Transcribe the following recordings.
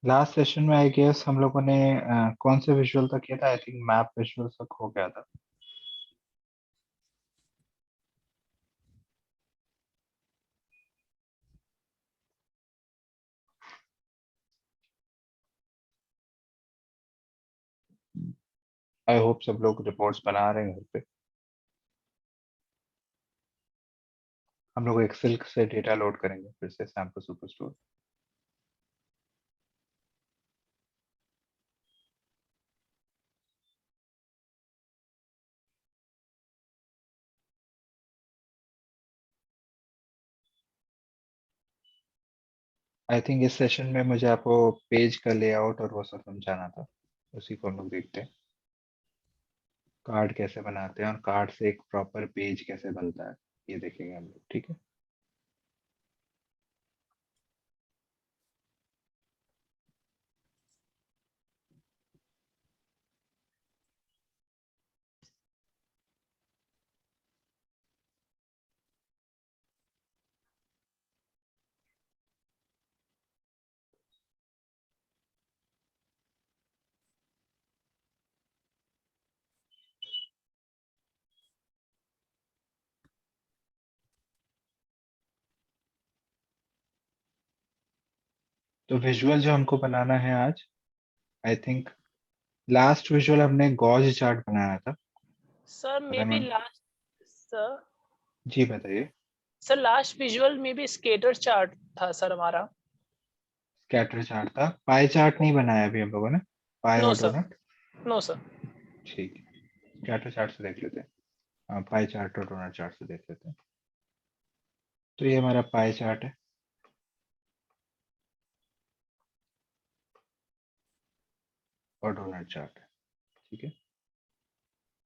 Last session में I guess हम लोगों ने कौन से विजुअल तक किया था? आई थिंक मैप विजुअल तक हो गया था। आई होप सब लोग रिपोर्ट्स बना रहे हैं घर पे। हम लोग एक्सेल से डेटा लोड करेंगे फिर से सैम्पल सुपरस्टोर। आई थिंक इस सेशन में मुझे आपको पेज का लेआउट और वो सब समझाना था, उसी को हम लोग देखते हैं। कार्ड कैसे बनाते हैं और कार्ड से एक प्रॉपर पेज कैसे बनता है, ये देखेंगे हम लोग। ठीक है। तो विजुअल जो हमको बनाना है आज, आई थिंक लास्ट विजुअल हमने गॉज चार्ट बनाया था। सर मे पता बी नहीं। लास्ट सर जी बताइए। सर लास्ट विजुअल में भी स्केटर चार्ट था सर हमारा। स्कैटर चार्ट था, पाई चार्ट नहीं बनाया अभी हम लोगों ने, पाई नो और सर, डोनट। No sir. ठीक है, स्कैटर चार्ट से देख लेते हैं। हाँ, पाई चार्ट और डोनट चार्ट से देख लेते हैं। तो ये हमारा पाई चार्ट है और डोनट चार्ट है। ठीक है।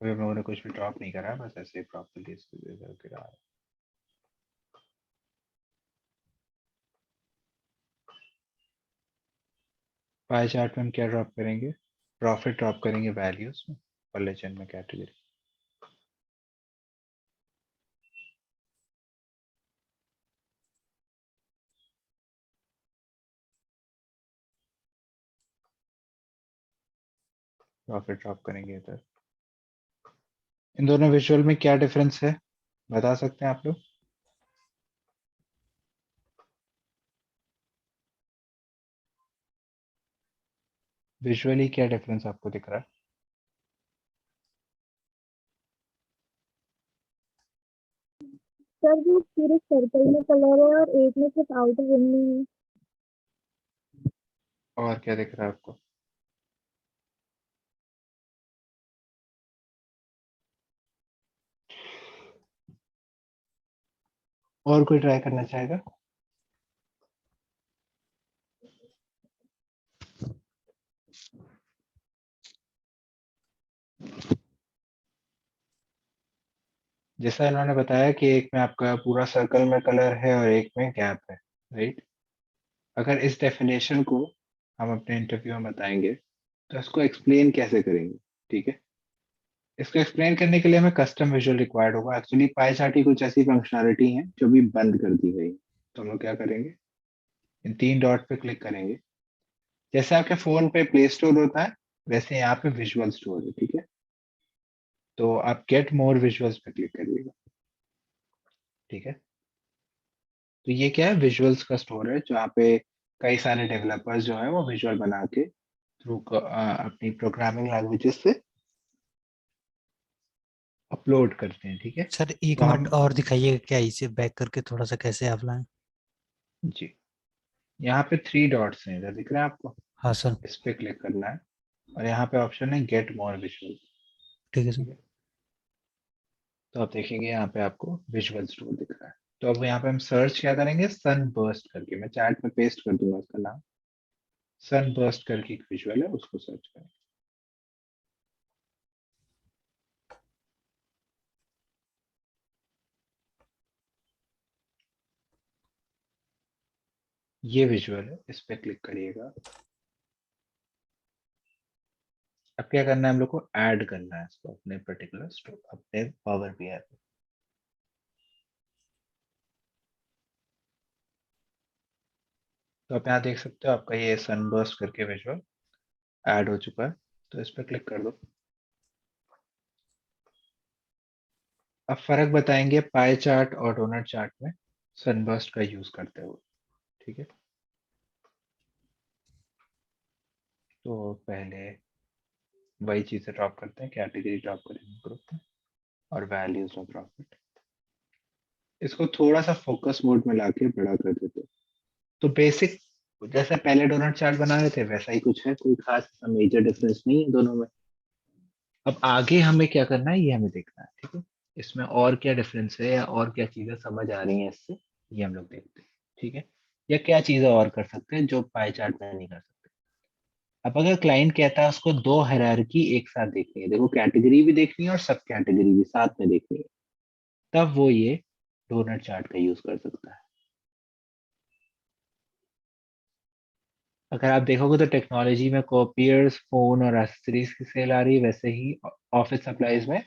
अभी हम लोगों ने कुछ भी ड्रॉप नहीं करा है, बस ऐसे ही प्रॉपर्ली इसको दे करके रहा है। पाई चार्ट में हम क्या ड्रॉप करेंगे? प्रॉफिट ड्रॉप करेंगे वैल्यूज में और लेजेंड में कैटेगरी। प्रॉफिट ड्रॉप करेंगे इधर। इन दोनों विजुअल में क्या डिफरेंस है, बता सकते हैं आप लोग? विजुअली क्या डिफरेंस आपको दिख रहा है? सर वो पूरे सर्कल में कलर है और एक में सिर्फ आउटर रिंग में है। और क्या दिख रहा है आपको? और कोई ट्राई करना चाहेगा? जैसा इन्होंने बताया कि एक में आपका पूरा सर्कल में कलर है और एक में गैप है, राइट? अगर इस डेफिनेशन को हम अपने इंटरव्यू में बताएंगे तो इसको एक्सप्लेन कैसे करेंगे? ठीक है। इसको एक्सप्लेन करने के लिए हमें कस्टम विजुअल रिक्वायर्ड होगा। एक्चुअली पाई चार्ट की कुछ ऐसी फंक्शनैलिटी है जो भी बंद कर दी गई। तो हम लोग क्या करेंगे, इन तीन डॉट पे क्लिक करेंगे। जैसे आपके फोन पे प्ले स्टोर होता है, वैसे यहाँ पे विजुअल स्टोर है। ठीक है। तो आप गेट मोर विजुअल्स पे क्लिक करिएगा। ठीक है। तो ये क्या है, विजुअल्स का स्टोर है जहाँ पे कई सारे डेवलपर्स जो है वो विजुअल बना के थ्रू अपनी प्रोग्रामिंग लैंग्वेजेस से अपलोड करते हैं। ठीक है। सर एक तो मिनट हम, और दिखाइएगा क्या, इसे बैक करके थोड़ा सा कैसे आप लाएं। जी, यहाँ पे थ्री डॉट्स हैं, इधर दिख रहे हैं आपको? हाँ सर। इस पे क्लिक करना है और यहाँ पे ऑप्शन है गेट मोर विजुअल। ठीक है सर। ठीक है। तो आप देखेंगे यहाँ पे आपको विजुअल स्टोर दिख रहा है। तो अब यहाँ पे हम सर्च क्या करेंगे, सन बर्स्ट करके। मैं चैट में पेस्ट कर दूंगा इसका नाम। सन बर्स्ट करके एक विजुअल है, उसको सर्च करें। ये विजुअल है, इस पे क्लिक करिएगा। अब क्या करना है, हम लोग को ऐड करना है इसको अपने पर्टिकुलर स्टोर, अपने पावर बीआई पे। तो आप यहाँ देख सकते हो आपका ये सनबर्स्ट करके विजुअल ऐड हो चुका है, तो इस पर क्लिक कर दो। अब फर्क बताएंगे पाई चार्ट और डोनट चार्ट में सनबर्स्ट का यूज करते हुए। ठीक है, तो पहले वही चीजें ड्रॉप करते हैं, कैटेगरी ड्रॉप करेंगे ग्रुप में और वैल्यूज में प्रॉफिट। इसको थोड़ा सा फोकस मोड में लाके बड़ा कर देते हैं। तो बेसिक जैसे पहले डोनट चार्ट बना रहे थे वैसा ही कुछ है, कोई खास मेजर डिफरेंस नहीं है दोनों में। अब आगे हमें क्या करना है ये हमें देखना है। ठीक है, इसमें और क्या डिफरेंस है या और क्या चीजें समझ आ रही हैं इससे, ये हम लोग देखते हैं। ठीक है, या क्या चीजें और कर सकते हैं जो पाई चार्ट में नहीं कर सकते। अब अगर क्लाइंट कहता है उसको दो हायरार्की एक साथ देखनी है, देखो कैटेगरी भी देखनी है और सब कैटेगरी भी साथ में देखनी है, तब वो ये डोनट चार्ट का यूज कर सकता है। अगर आप देखोगे तो टेक्नोलॉजी में कॉपियर्स, फोन और एक्सेसरीज की सेल आ रही है, वैसे ही ऑफिस सप्लाईज में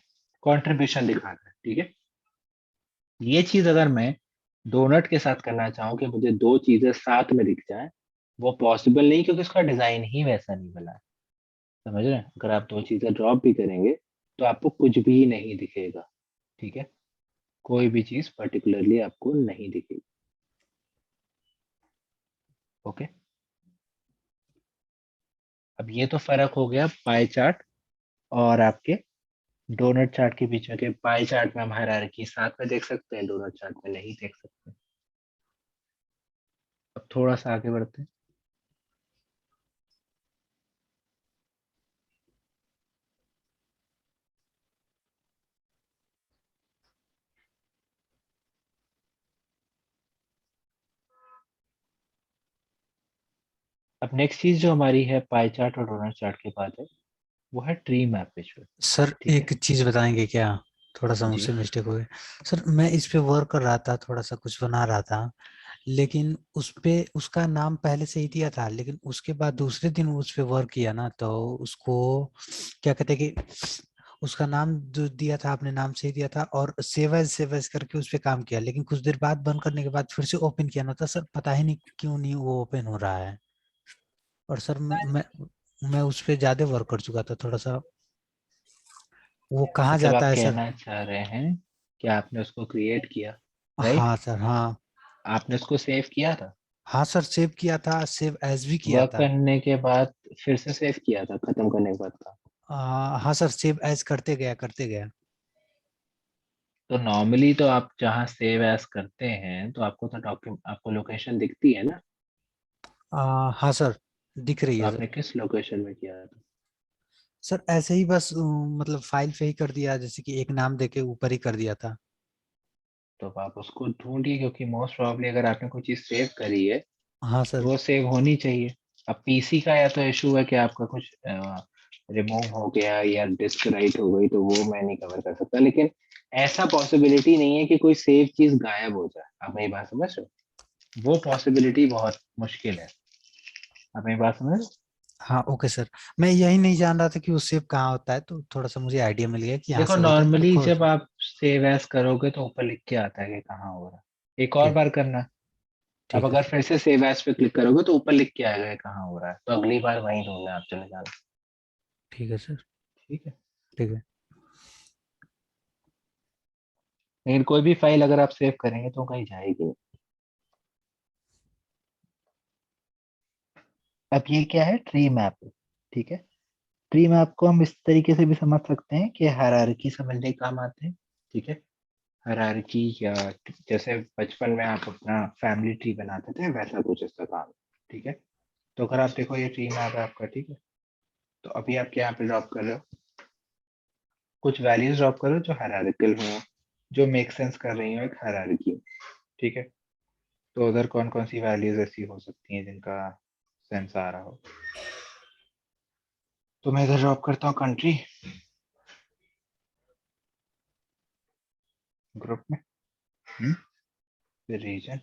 कंट्रीब्यूशन दिखा रहा है। ठीक है, ये चीज अगर मैं डोनट के साथ करना चाहूँ कि मुझे दो चीजें साथ में दिख जाए, वो पॉसिबल नहीं, क्योंकि उसका डिजाइन ही वैसा नहीं बना है। समझ रहे हैं, अगर आप दो चीजें ड्रॉप भी करेंगे तो आपको कुछ भी नहीं दिखेगा। ठीक है, कोई भी चीज पर्टिकुलरली आपको नहीं दिखेगी। ओके, अब ये तो फर्क हो गया पाई चार्ट और आपके डोनट चार्ट के बीच में। कि पाई चार्ट में हम हायरार्की साथ में देख सकते हैं, डोनट चार्ट में नहीं देख सकते। अब थोड़ा सा आगे बढ़ते हैं। अब नेक्स्ट चीज जो हमारी है पाई चार्ट और डोनट चार्ट के बाद है, वो है ट्री मैप विजुअल। सर ठीक है एक चीज बताएंगे क्या? थोड़ा सा जी, मुझसे मिस्टेक हो गया। सर मैं इस पे वर्क कर रहा था, थोड़ा सा कुछ बना रहा था, लेकिन उस पे उसका नाम पहले से ही दिया था, लेकिन उसके बाद दूसरे दिन उस पे वर्क किया ना, तो उसको क्या कहते हैं कि उसका नाम जो दिया था आपने नाम से ही दिया था, और सेव एज करके उस पे काम किया, लेकिन कुछ देर बाद बंद करने के बाद फिर से ओपन किया ना, तो सर पता ही नहीं क्यों नहीं वो ओपन हो रहा है। और सर मैं उस पे ज्यादा वर्क कर चुका था थोड़ा सा। वो कहाँ मतलब जाता आप है सर? कहना चाह रहे हैं कि आपने उसको क्रिएट किया, राइट? हाँ सर, हाँ। आपने उसको सेव किया था, हाँ सर, सेव किया था, सेव एज भी किया वर्क था। करने के बाद फिर से सेव किया था खत्म करने के बाद का? हाँ सर, सेव एज करते गया करते गया। तो नॉर्मली तो आप जहाँ सेव एज करते हैं तो आपको तो डॉक्यूमेंट, आपको लोकेशन दिखती है ना? हाँ सर, दिख रही तो है आपने सर। किस लोकेशन में किया था? सर ऐसे ही बस मतलब फाइल पे ही कर दिया, जैसे कि एक नाम देके ऊपर ही कर दिया था। तो आप उसको ढूंढिए, क्योंकि मोस्ट प्रॉब्ली अगर आपने कोई चीज सेव करी है हाँ तो सर। वो सेव होनी चाहिए। अब पीसी का या तो इशू है कि आपका कुछ रिमूव हो गया या डिस्क राइट हो गई, तो वो मैं नहीं कवर कर सकता, लेकिन ऐसा पॉसिबिलिटी नहीं है कि कोई सेव चीज गायब हो जाए। आप मेरी बात समझ रहे हो? वो पॉसिबिलिटी बहुत मुश्किल है। आप मेरी बात समझ रहे हो? हाँ ओके सर। मैं यही नहीं जान रहा था कि वो सेव कहाँ होता है, तो थोड़ा सा मुझे आइडिया मिल गया कि यहाँ देखो से होता है, तो नॉर्मली खोज। जब आप सेव एज करोगे तो ऊपर लिख के आता है कि कहाँ हो रहा है। एक और ठीक, बार करना। अब ठीक है अगर सर। फिर से सेव एज पे क्लिक करोगे तो ऊपर लिख के आएगा कि कहाँ हो रहा है, तो अगली बार वहीं ढूंढना, आप चले जाना। ठीक है सर। ठीक है, ठीक है। लेकिन कोई भी फाइल अगर आप सेव करेंगे तो कहीं जाएगी नहीं। अब ये क्या है? Tree map. ठीक है, ट्री मैप को हम इस तरीके से भी समझ सकते हैं कि हायरार्की समझने के काम आते हैं। ठीक है, हायरार्की या जैसे बचपन में आप अपना फैमिली ट्री बनाते थे, वैसा कुछ इसका काम है। ठीक है, तो अगर आप देखो ये ट्री मैप है आपका। ठीक है, तो अभी आप क्या यहाँ पे ड्रॉप कर रहे हो? कुछ वैल्यूज ड्रॉप करो जो हायरार्किकल हो, जो मेक सेंस कर रही हो एक हायरार्की। ठीक है, तो उधर कौन कौन सी वैल्यूज ऐसी हो सकती हैं जिनका सेंस आ रहा हो? तो मैं इधर ड्रॉप करता हूँ कंट्री ग्रुप में, फिर रीजन,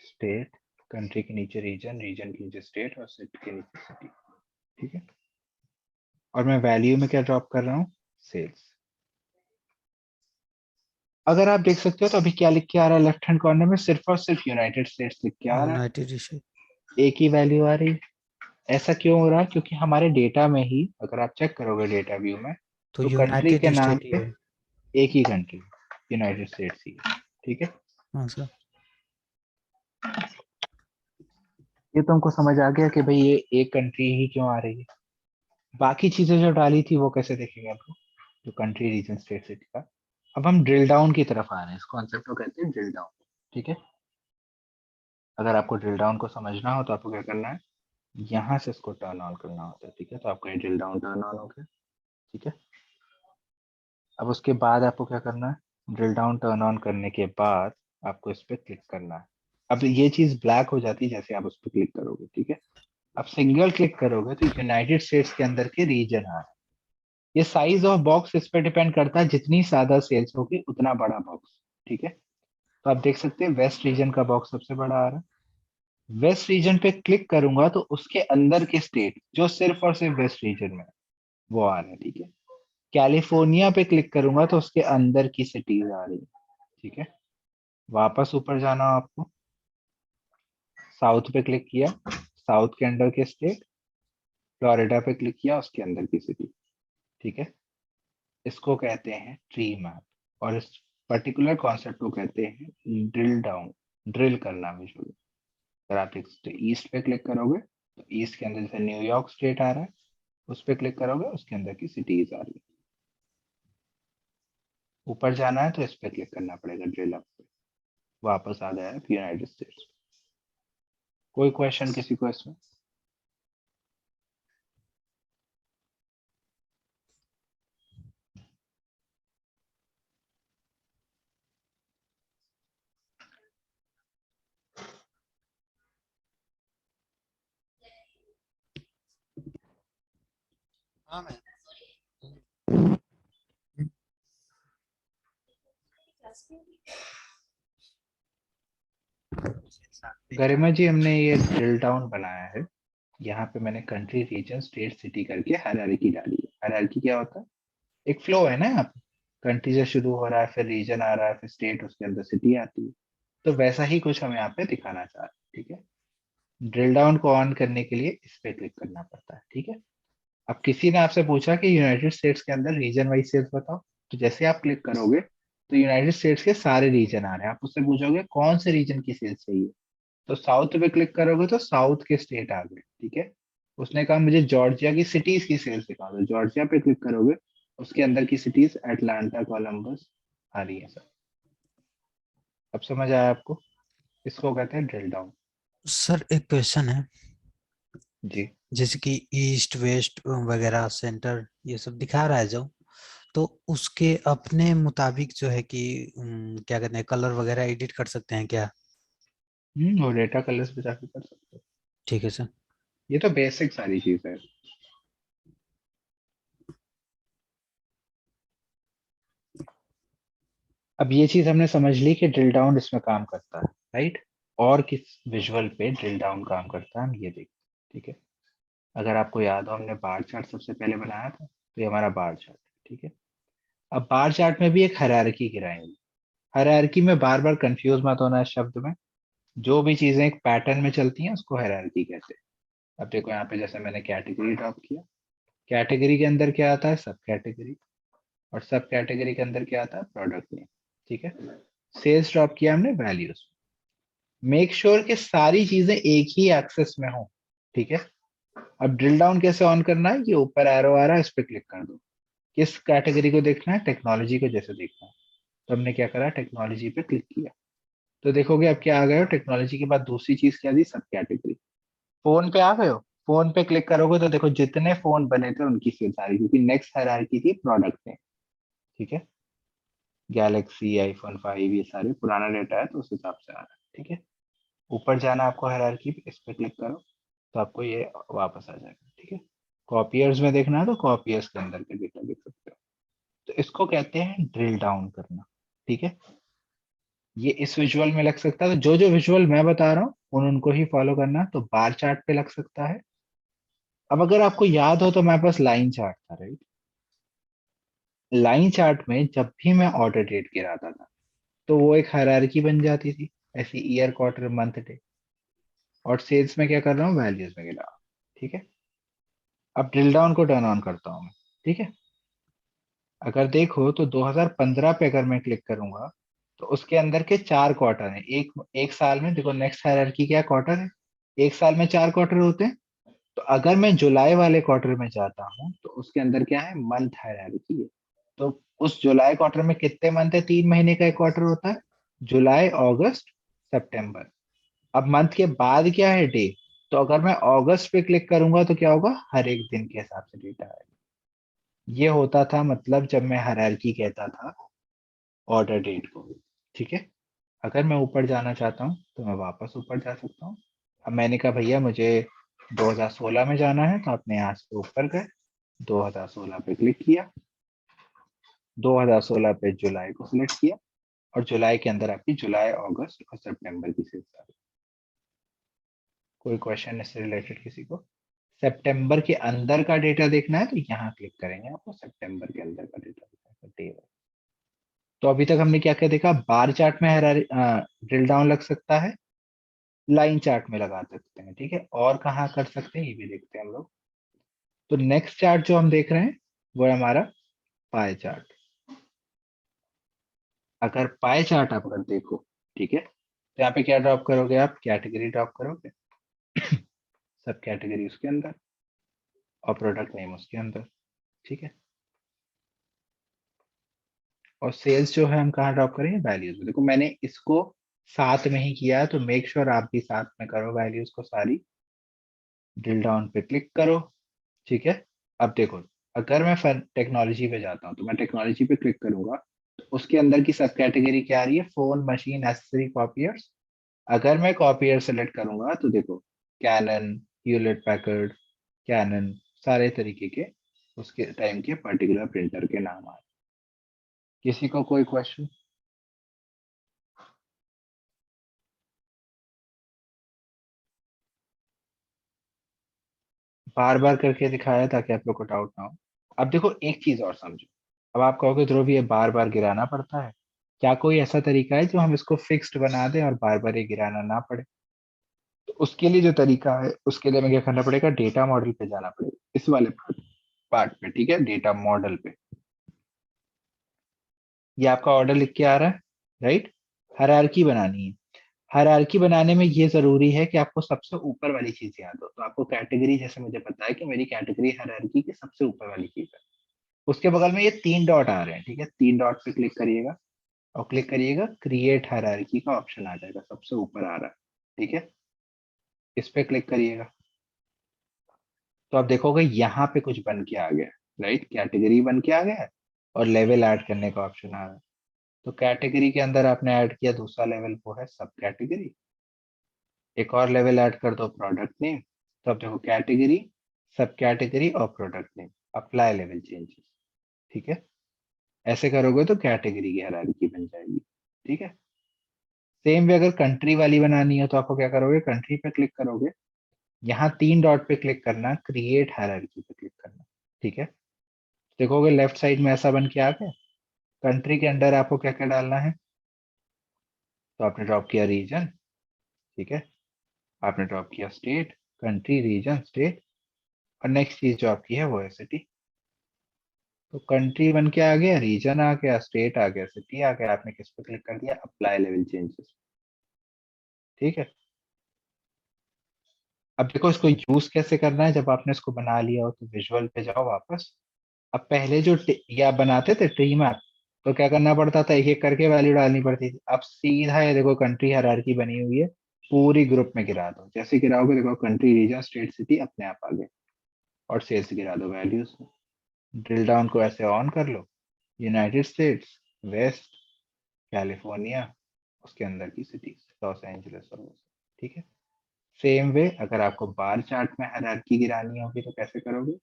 स्टेट, कंट्री के नीचे रीजन, रीजन के नीचे स्टेट और स्टेट के नीचे सिटी। ठीक है, और मैं वैल्यू में क्या ड्रॉप कर रहा हूँ? सेल्स। अगर आप देख सकते हो तो अभी क्या लिख के आ रहा है लेफ्ट हैंड कॉर्नर में, सिर्फ और सिर्फ यूनाइटेड स्टेट्स लिख के आ रहा है, यूनाइटेड स्टेट। एक ही वैल्यू आ रही है। ऐसा क्यों हो रहा है? क्योंकि हमारे डेटा में ही अगर आप चेक करोगे डेटा व्यू में, तो तो कंट्री यूनाइटेड के नाम स्टेट ही पे है। एक ही कंट्री यूनाइटेड स्टेट्स ही है, ठीक है। हाँ सर। ये तुमको समझ आ गया कि भाई ये एक कंट्री ही क्यों आ रही है। बाकी चीजें जो डाली थी वो कैसे देखेंगे हम लोग, जो कंट्री रीजन स्टेट सिटी का। अब हम ड्रिल डाउन की तरफ आ रहे हैं, इस कॉन्सेप्ट को कहते हैं ड्रिल डाउन, ठीक है। अगर आपको ड्रिल डाउन को समझना हो तो आपको क्या करना है, यहाँ से इसको टर्न ऑन करना होता है, ठीक है। तो आपका ये ड्रिल डाउन टर्न ऑन हो गया, ठीक है। अब उसके बाद आपको क्या करना है, ड्रिल डाउन टर्न ऑन करने के बाद आपको इस पर क्लिक करना है। अब ये चीज ब्लैक हो जाती है जैसे आप उस पर क्लिक करोगे, ठीक है। अब सिंगल क्लिक करोगे तो यूनाइटेड स्टेट्स के अंदर के रीजन आ रहे हैं। ये साइज ऑफ बॉक्स इस पर डिपेंड करता है, जितनी ज्यादा सेल्स होगी उतना बड़ा बॉक्स, ठीक है। तो आप देख सकते हैं वेस्ट रीजन का बॉक्स सबसे बड़ा आ रहा है। वेस्ट रीजन पे क्लिक करूंगा तो उसके अंदर के स्टेट जो सिर्फ और सिर्फ वेस्ट रीजन में है, वो आ रहे हैं, ठीक है। कैलिफोर्निया पे क्लिक करूंगा तो उसके अंदर की सिटीज आ रही है, ठीक है। वापस ऊपर जाना हो आपको, साउथ पे क्लिक किया, साउथ के अंदर के स्टेट, फ्लोरिडा पे क्लिक किया उसके अंदर की सिटी, ठीक है। इसको कहते हैं ट्री मैप, और इस पर्टिकुलर कॉन्सेप्ट को कहते हैं ड्रिल डाउन, ड्रिल करना विजुअली। अगर आप ईस्ट पे क्लिक करोगे तो ईस्ट के अंदर जैसे न्यूयॉर्क स्टेट आ रहा है, उस पे क्लिक करोगे उसके अंदर की सिटीज आ रही है। ऊपर जाना है तो इस पे क्लिक करना पड़ेगा ड्रिल अप पे, वापस आ गया है यूनाइटेड स्टेट्स। कोई क्वेश्चन किसी को इसमें? हाँ मैम। गरिमा जी, हमने ये ड्रिल डाउन बनाया है, यहाँ पे मैंने कंट्री रीजन स्टेट सिटी करके हायरार्की डाली है। हायरार्की क्या होता है, एक फ्लो है ना यहाँ पे, कंट्री से शुरू हो रहा है, फिर रीजन आ रहा है, फिर स्टेट, उसके अंदर सिटी आती है। तो वैसा ही कुछ हम यहाँ पे दिखाना चाह रहे हैं, ठीक है। ड्रिल डाउन को ऑन करने के लिए इस पे क्लिक करना पड़ता है, ठीक है। अब किसी ने आपसे पूछा कि यूनाइटेड स्टेट्स के अंदर रीजन वाइज सेल्स बताओ, तो जैसे आप क्लिक करोगे तो यूनाइटेड स्टेट्स के सारे रीजन आ रहे हैं। आप उससे पूछोगे कौन से रीजन की सेल्स चाहिए, तो साउथ पे क्लिक करोगे तो साउथ के स्टेट आ गए, ठीक है। उसने कहा मुझे जॉर्जिया की सिटीज की सेल्स दिखाओ, तो जॉर्जिया पे क्लिक करोगे, उसके अंदर की सिटीज एटलांटा, कोलंबस आ रही है सर। अब समझ आया आपको? इसको कहते हैं ड्रिल डाउन। सर एक क्वेश्चन है, जी। जैसे कि ईस्ट वेस्ट वगैरह सेंटर ये सब दिखा रहा है जो, तो उसके अपने मुताबिक जो है कि क्या कहते हैं, कलर वगैरह एडिट कर सकते हैं क्या? वो डेटा कलर्स पे जाके कर सकते हो। ठीक है सर। ये तो बेसिक सारी चीज है। अब ये चीज हमने समझ ली कि ड्रिल डाउन इसमें काम करता है, राइट। और किस विजुअल पे ड्रिल डाउन काम करता है हम ये देखते हैं, ठीक है। अगर आपको याद हो हमने बार चार्ट सबसे पहले बनाया था, तो ये हमारा बार चार्ट है, ठीक है। अब बार चार्ट में भी एक हायरार्की गिराएंगे। हायरार्की में बार बार कंफ्यूज मत होना इस शब्द में। जो भी चीजें एक पैटर्न में चलती हैं उसको हायरार्की कहते हैं। अब देखो यहाँ पे जैसे मैंने कैटेगरी ड्रॉप किया, कैटेगरी के अंदर क्या आता है, सब कैटेगरी, और सब कैटेगरी के अंदर क्या आता है, प्रोडक्ट नेम, ठीक है। सेल्स ड्रॉप किया हमने वैल्यूज। मेक श्योर कि सारी चीजें एक ही एक्सेस में हो, ठीक है। अब ड्रिल डाउन कैसे ऑन करना है, ये ऊपर एरो आ रहा है, इस पे क्लिक कर दो। किस कैटेगरी को देखना है, टेक्नोलॉजी को जैसे देखना है। तो हमने क्या करा, टेक्नोलॉजी पे क्लिक किया, तो देखोगे अब क्या आ गए हो, टेक्नोलॉजी के बाद दूसरी चीज क्या दी, सब कैटेगरी। फोन पे आ गए हो, फोन पे क्लिक करोगे तो देखो जितने फोन बने थे उनकी सेल्स आ रही, क्योंकि नेक्स्ट हायरार्की थी प्रोडक्ट में, ठीक है। गैलेक्सी, आईफोन 5, ये सारे पुराना डेटा है तो उस हिसाब से आ रहा है, ठीक है। ऊपर जाना आपको हायरार्की पे, इस पे क्लिक करो तो आपको ये वापस आ जाएगा, ठीक है। कॉपियर्स में देखना है तो कॉपियर्स के अंदर के डेटा देख सकते हो। तो इसको कहते हैं ड्रिल डाउन करना, ठीक है। ये इस विजुअल में लग सकता है, तो जो जो विजुअल मैं बता रहा हूँ उनको ही फॉलो करना। तो बार चार्ट पे लग सकता है। अब अगर आपको याद हो तो मेरे पास लाइन चार्ट था, राइट। लाइन चार्ट में जब भी मैं ऑर्डर डेट गिराता था तो वो एक हायरार्की बन जाती थी, ऐसी ईयर, क्वार्टर, मंथ, डे। और सेल्स में क्या कर रहा हूँ, वैल्यूज में गिरा रहा हूँ। ठीक है, अब ड्रिल डाउन को टर्न ऑन करता हूँ मैं। ठीक है, अगर देखो तो 2015 पे अगर मैं क्लिक करूंगा तो उसके अंदर के 4 क्वार्टर हैं। एक एक साल में देखो, नेक्स्ट हायरार्की क्या क्वार्टर है, एक साल में 4 क्वार्टर होते हैं। तो अगर मैं जुलाई वाले क्वार्टर में जाता हूँ तो उसके अंदर क्या है, मंथ हायरार्की है। तो उस जुलाई क्वार्टर में कितने मंथ है, 3 महीने का एक क्वार्टर होता है, जुलाई, अगस्त, सितंबर। अब मंथ के बाद क्या है, डे। तो अगर मैं अगस्त पे क्लिक करूंगा तो क्या होगा, हर एक दिन के हिसाब से डेटा आएगा। ये होता था मतलब जब मैं हायरार्की कहता था ऑर्डर डेट को। ठीक है, अगर मैं ऊपर जाना चाहता हूँ तो मैं वापस ऊपर जा सकता हूँ। अब मैंने कहा भैया मुझे 2016 में जाना है, तो आपने यहाँ से ऊपर गए, 2016 पे क्लिक किया, 2016 पे जुलाई को सिलेक्ट किया, और जुलाई के अंदर आपकी जुलाई, अगस्त और सितंबर की सेल्स आ गई। कोई क्वेश्चन इससे रिलेटेड किसी को? सितंबर के अंदर का डेटा देखना है तो यहाँ क्लिक करेंगे, आपको सितंबर के अंदर का डेटा दिखाएगा, टेबल। तो अभी तक हमने क्या क्या देखा, बार चार्ट में ड्रिल डाउन लग सकता है, लाइन चार्ट में लगा सकते हैं। ठीक है, और कहाँ कर सकते हैं ये भी देखते हैं हम लोग। तो नेक्स्ट चार्ट जो हम देख रहे हैं वो है हमारा पाई चार्ट। अगर पाई चार्ट आप अगर देखो, ठीक है, तो यहाँ पे क्या ड्रॉप करोगे आप, कैटेगरी ड्रॉप करोगे, सब कैटेगरी उसके अंदर, और प्रोडक्ट नेम उसके अंदर। ठीक है, और सेल्स जो है हम कहाँ ड्रॉप करेंगे, वैल्यूज में। देखो मैंने इसको साथ में ही किया है, तो मेक श्योर आप भी साथ में करो वैल्यूज को सारी। ड्रिल डाउन पे क्लिक करो। ठीक है, अब देखो, अगर मैं टेक्नोलॉजी पे जाता हूँ तो मैं टेक्नोलॉजी पे क्लिक करूंगा तो उसके अंदर की सब कैटेगरी क्या आ रही है, फोन, मशीन, एसेसरी, कॉपियर्स। अगर मैं कॉपियर सेलेक्ट करूंगा तो देखो, कैनन, ह्यूलेट पैकर्ड, कैनन, सारे तरीके के उसके टाइम के पर्टिकुलर प्रिंटर के नाम आ रहे हैं। किसी को कोई क्वेश्चन? बार बार करके दिखाया ताकि आप लोग को डाउट ना हो। अब देखो एक चीज और समझो। अब आप कहोगे ध्रुव ये बार बार गिराना पड़ता है, क्या कोई ऐसा तरीका है जो हम इसको फिक्स्ड बना दें और बार बार ये गिराना ना पड़े? तो उसके लिए जो तरीका है, उसके लिए हमें क्या करना पड़ेगा, डेटा मॉडल पे जाना पड़ेगा, इस वाले पार्ट पे। ठीक है, डेटा मॉडल पे। ये आपका ऑर्डर लिख के आ रहा है, राइट। हायरार्की बनानी है। हायरार्की बनाने में ये जरूरी है कि आपको सबसे ऊपर वाली चीज याद हो। तो आपको कैटेगरी, जैसे मुझे पता है कि मेरी कैटेगरी हायरार्की की सबसे ऊपर वाली चीज है, उसके बगल में ये 3 डॉट आ रहे हैं। ठीक है, 3 डॉट पे क्लिक करिएगा, और क्लिक करिएगा, क्रिएट हायरार्की का ऑप्शन आ जाएगा, सबसे ऊपर आ रहा है। ठीक है, इस पे क्लिक करिएगा, तो आप देखोगे यहाँ पे कुछ बन के आ गया, राइट। कैटेगरी बन के आ गया है, और लेवल ऐड करने का ऑप्शन आ रहा है। तो कैटेगरी के अंदर आपने ऐड किया, दूसरा लेवल वो है सब कैटेगरी। एक और लेवल ऐड कर दो, प्रोडक्ट नेम। तो अब देखो, कैटेगरी, सब कैटेगरी और product name, apply level changes. ठीक है, ऐसे करोगे तो कैटेगरी की हायरार्की बन जाएगी। ठीक है, सेम वे अगर कंट्री वाली बनानी है तो आपको क्या करोगे, कंट्री पे क्लिक करोगे, यहाँ 3 डॉट पे क्लिक करना, क्रिएट हायरार्की पे क्लिक करना। ठीक है, देखोगे लेफ्ट साइड में ऐसा बन के आ गया। कंट्री के अंदर आपको क्या क्या डालना है, तो आपने ड्रॉप किया रीजन। ठीक है, आपने ड्रॉप किया स्टेट, कंट्री, रीजन, स्टेट, और नेक्स्ट चीज जो आपकी है वो है सिटी। तो कंट्री बन के आ गया, रीजन आ गया, स्टेट आ गया, सिटी आ गया। आपने किस पे क्लिक कर दिया, अप्लाई लेवल चेंजेस। ठीक है, अब देखो इसको यूज कैसे करना है। जब आपने इसको बना लिया हो तो विजुअल पे जाओ वापस। अब पहले जो या बनाते थे ट्री मैप, तो क्या करना पड़ता था, एक एक करके वैल्यू डालनी पड़ती थी। अब सीधा है, देखो कंट्री हायरार्की बनी हुई है, पूरी ग्रुप में गिरा दो। जैसे गिराओगे देखो, कंट्री, रीजन, स्टेट, सिटी अपने आप आ गए, और सेल्स गिरा दो वैल्यूज। ड्रिल डाउन को ऐसे ऑन कर लो, यूनाइटेड स्टेट्स, वेस्ट, कैलिफोर्निया, उसके अंदर की सिटीज, लॉस एंजलिस और वो। ठीक है, सेम वे अगर आपको बार चार्ट में हायरार्की गिरानी होगी तो कैसे करोगे,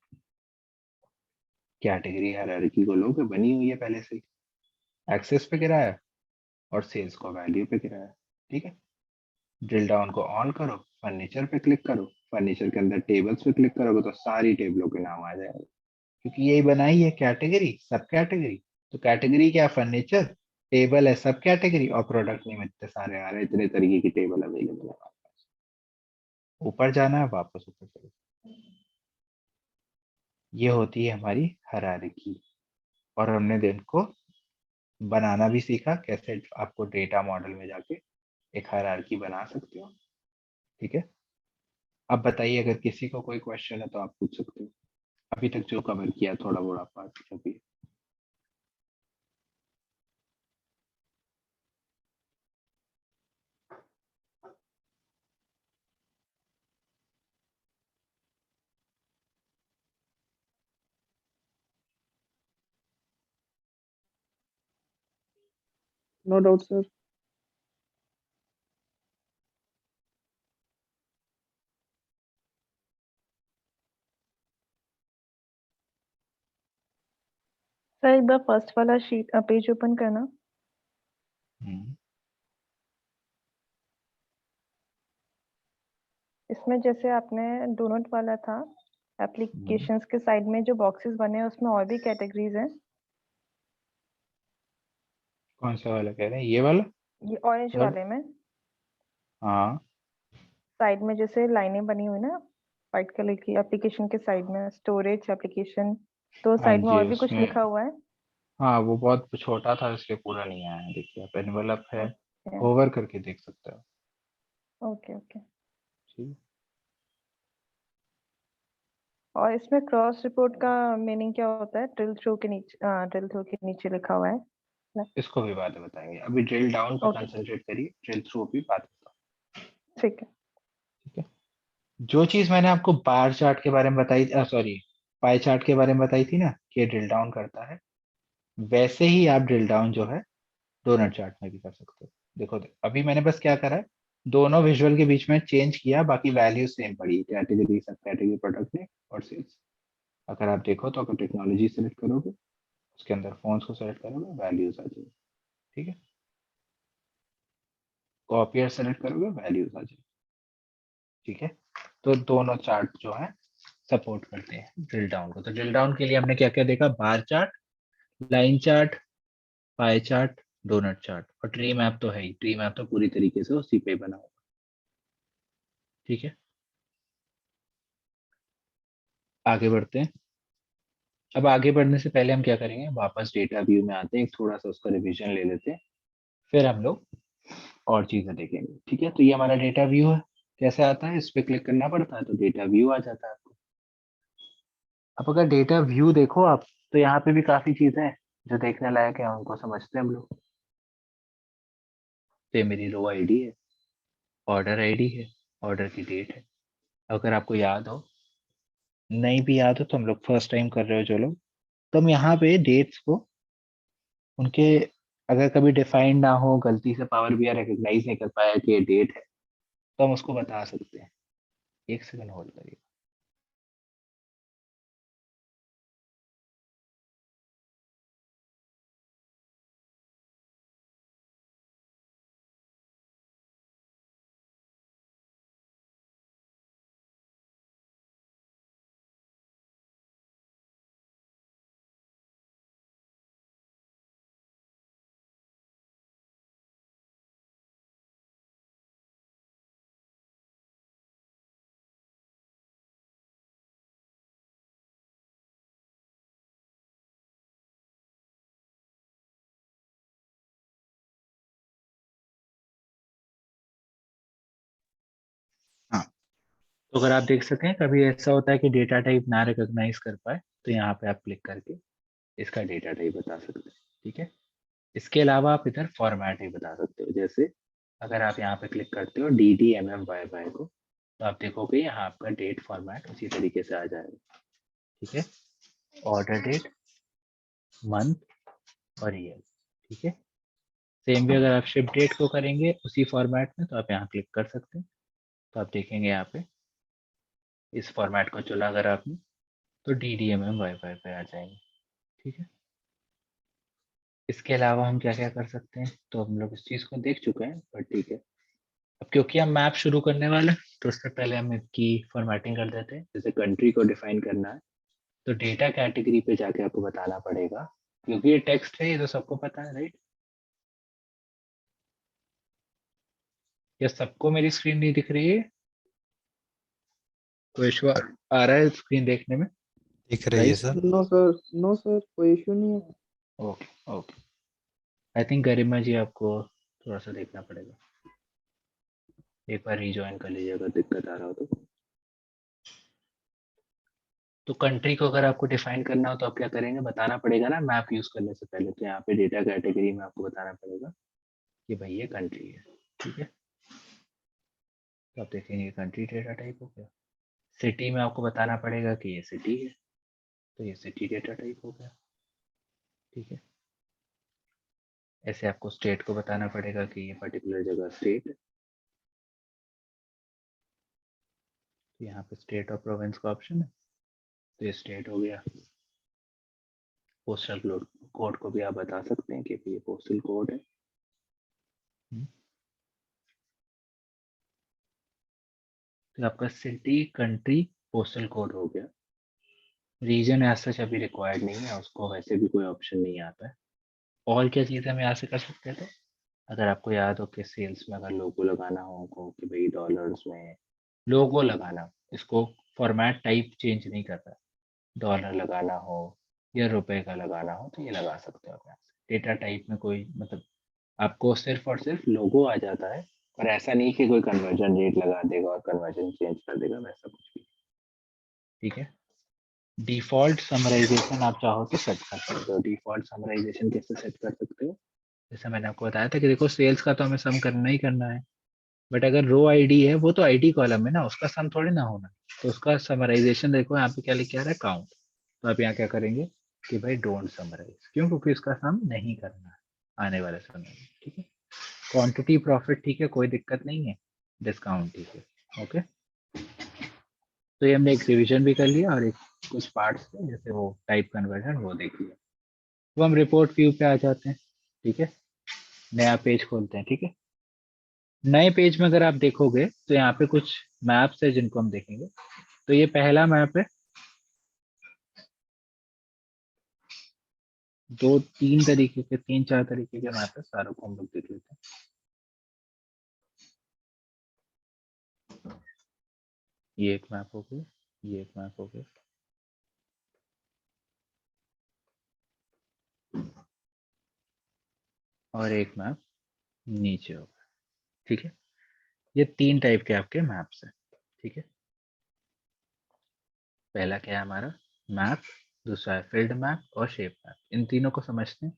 कैटेगरी हायरार्की को लोगे, बनी हुई है पहले से, एक्सेस पे गिराया, और सेल्स को वैल्यू पे गिराया। ठीक है, ड्रिल डाउन को ऑन करो, फर्नीचर पे क्लिक करो, फर्नीचर के अंदर टेबल्स पे क्लिक करोगे तो सारी टेबलों के नाम आ जाएंगे। क्योंकि यही बनाई है कैटेगरी, सब कैटेगरी। तो कैटेगरी क्या, फर्नीचर, टेबल है सब कैटेगरी, और प्रोडक्ट नेम इतने सारे आ रहे हैं, इतने तरीके की टेबल अवेलेबल है हमारे पास। ऊपर जाना है, वापस ऊपर चलो। ये होती है हमारी हायरार्की। और हमने दिन को बनाना भी सीखा, कैसे आपको डेटा मॉडल में जाके एक हायरार्की बना सकते हो। ठीक है, अब बताइए अगर किसी को कोई क्वेश्चन है तो आप पूछ सकते हो। अभी तक जो कवर किया थोड़ा बड़ा पार्ट जो भी है। No doubt, sir. सर एक बार फर्स्ट वाला शीट पेज ओपन करना। इसमें जैसे आपने डोनट वाला था, एप्लीकेशंस के साइड में जो बॉक्सेस बने हैं उसमें और भी कैटेगरीज हैं। कौन सा वाला कह रहे हैं, ये वाला? ये ऑरेंज Third? वाले में हाँ साइड में जैसे लाइनें बनी हुई ना व्हाइट कलर की, एप्लीकेशन के साइड में स्टोरेज एप्लीकेशन, तो हाँ साइड में जी, और भी कुछ उसमें लिखा हुआ है। हाँ वो बहुत छोटा था इसलिए पूरा नहीं आया है। देखिए आप एनवलप है, ओके होवर करके देख सकते हो। Okay okay. ठीक, और इसमें क्रॉस रिपोर्ट का मीनिंग क्या होता है? ड्रिल थ्रू के नीचे लिखा हुआ है। इसको भी बाद में बताएंगे, अभी ड्रिल डाउन पे ओके कंसंट्रेट करिए, ड्रिल थ्रू भी बात करता हूँ। ठीक है। ठीक है, जो चीज मैंने आपको बार चार्ट के बारे में बताई, सॉरी पाई चार्ट के बारे में बताई थी ना कि ड्रिल डाउन करता है, वैसे ही आप ड्रिल डाउन जो है डोनट चार्ट में भी कर सकते हो। देखो अभी मैंने बस क्या करा है, दोनों विजुअल के बीच में चेंज किया, बाकी वैल्यू सेम पड़ी, कैटेगरी, सब कैटेगरी, प्रोडक्ट नेम और सेल्स। अगर आप देखो तो अगर टेक्नोलॉजी सेलेक्ट करोगे, उसके अंदर फोन्स को सेलेक्ट करोगे, वैल्यूज आ जाएगी। ठीक है, कॉपियर सेलेक्ट करोगे, वैल्यूज आ जाएगी। ठीक है, तो दोनों चार्ट जो है सपोर्ट करते हैं ड्रिल डाउन को। तो ड्रिल डाउन के लिए हमने क्या क्या देखा, bar chart, line chart, pie chart, donut chart, और ट्री मैप तो है ही। ट्री मैप तो पूरी तरीके से उसी पे बना हुआ। ठीक है, आगे बढ़ते हैं। अब आगे बढ़ने से पहले हम क्या करेंगे, वापस डेटा व्यू में आते हैं, एक थोड़ा सा उसका रिवीजन ले लेते हैं, फिर हम लोग और चीजें देखेंगे। ठीक है, तो ये हमारा डेटा व्यू है। कैसे आता है, इस पे क्लिक करना पड़ता है तो डेटा व्यू आ जाता है आपको। अब अगर डेटा व्यू देखो आप, तो यहाँ पे भी काफी चीजें हैं जो देखने लायक है, उनको समझते हैं हम लोग। तो ये मेरी रो आईडी है, ऑर्डर आईडी है, ऑर्डर की डेट है। अगर आपको याद हो, नहीं भी याद हो तो हम लोग फर्स्ट टाइम कर रहे हो जो लोग, तो हम यहाँ पे डेट्स को उनके, अगर कभी डिफाइंड ना हो, गलती से पावर बीआई रिकॉग्नाइज नहीं कर पाया कि ये डेट है, तो हम उसको बता सकते हैं। एक सेकंड होल्ड करिए। हाँ, तो अगर आप देख सकें, कभी ऐसा होता है कि डेटा टाइप ना रिकॉग्नाइज कर पाए, तो यहाँ पे आप क्लिक करके इसका डेटा टाइप बता सकते हैं। ठीक है, इसके अलावा आप इधर फॉर्मेट ही बता सकते हो। जैसे अगर आप यहाँ पे क्लिक करते हो DDMMYY को, तो आप देखोगे यहाँ आपका डेट फॉर्मेट उसी तरीके से आ जाएगा। ठीक है, ऑर्डर डेट, मंथ और ईयर। ठीक है, सेम भी अगर आप शिप डेट को करेंगे उसी फॉर्मेट में, तो आप यहाँ क्लिक कर सकते हैं। तो आप देखेंगे यहाँ पे इस फॉर्मेट को चुना अगर आपने, तो DDMMYY पे आ जाएंगे। ठीक है, इसके अलावा हम क्या क्या कर सकते हैं, तो हम लोग इस चीज़ को देख चुके हैं, पर ठीक है, अब क्योंकि हम मैप शुरू करने वाले हैं, तो उससे पहले हम इसकी फॉर्मेटिंग कर देते हैं। जैसे कंट्री को डिफाइन करना है, तो डेटा कैटेगरी पे जाके आपको बताना पड़ेगा, क्योंकि ये टेक्स्ट है, ये तो सबको पता है, राइट? या सबको मेरी स्क्रीन नहीं दिख रही है? कोई इशू आ रहा है स्क्रीन देखने में? दिख रही है Guys? सर। नो सर, कोई इशू नहीं है। ओके ओके, आई थिंक गरिमा जी आपको थोड़ा सा देखना पड़ेगा, एक बार रिजॉइन कर लीजिए अगर दिक्कत आ रहा हो तो। तो कंट्री को अगर आपको डिफाइन करना हो तो आप क्या करेंगे, बताना पड़ेगा ना मैप यूज करने से पहले। तो यहाँ पे डेटा कैटेगरी में आपको बताना पड़ेगा कि भाई ये कंट्री है, ठीक है? तो आप देखेंगे कंट्री डेटा टाइप हो गया। सिटी में आपको बताना पड़ेगा कि ये सिटी है, तो ये सिटी डेटा टाइप हो गया, ठीक है? ऐसे आपको स्टेट को बताना पड़ेगा कि ये पर्टिकुलर जगह स्टेट है, तो यहाँ पे स्टेट और प्रोविंस का ऑप्शन है, तो ये स्टेट हो गया। पोस्टल कोड को भी आप बता सकते हैं कि ये पोस्टल कोड है। तो आपका सिटी, कंट्री, पोस्टल कोड हो गया। रीजन एज सच अभी रिक्वायर्ड नहीं है, उसको वैसे भी कोई ऑप्शन नहीं आता है। और क्या चीज़ हम यहाँ से कर सकते थे, अगर आपको याद हो कि सेल्स में अगर लोगो लगाना हो कि भाई डॉलर्स में लोगो लगाना, इसको फॉर्मेट टाइप चेंज नहीं करता, डॉलर लगाना हो या रुपए का लगाना हो तो ये लगा सकते हो आप यहाँ से। डेटा टाइप में कोई मतलब आपको सिर्फ और सिर्फ लोगो आ जाता है, और ऐसा नहीं कि कोई कन्वर्जन रेट लगा देगा और कन्वर्जन चेंज कर देगा, वैसा कुछ भी, ठीक है? डिफॉल्ट समराइजेशन आप चाहो तो सेट कर सकते हो। डिफॉल्ट समराइजेशन कैसे सेट कर सकते हो, जैसे मैंने आपको बताया था कि देखो सेल्स का तो हमें सम करना ही करना है, बट अगर रो आईडी है वो तो आईडी कॉलम है ना, उसका सम थोड़ी ना होना, तो उसका समराइजेशन देखो यहाँ पे क्या लिखा है, काउंट। तो आप यहाँ क्या करेंगे कि भाई डोंट समराइज, क्यों? क्योंकि इसका सम नहीं करना है आने वाले समय में, ठीक है? क्वांटिटी प्रॉफिट ठीक है, कोई दिक्कत नहीं है, डिस्काउंट ठीक है, ओके? तो ये हमने एक रिवीजन भी कर लिया और एक कुछ पार्ट्स थे जैसे वो टाइप कन्वर्जन वो देख लिया। तो हम रिपोर्ट व्यू पे आ जाते हैं, ठीक है? नया पेज खोलते हैं, ठीक है? नए पेज में अगर आप देखोगे तो यहाँ पे कुछ मैप्स है जिनको हम देखेंगे। तो ये पहला मैप है, दो तीन तरीके के, तीन चार तरीके के मैप है, सारों को हम लोग देख लेते हैं। ये एक मैप हो गया, ये एक मैप हो गया, और एक मैप नीचे हो गया, ठीक है? ये तीन टाइप के आपके मैप्स हैं, ठीक है? पहला क्या है हमारा मैप, दूसरा है फील्ड मैप और शेप मैप। इन तीनों को समझते हैं।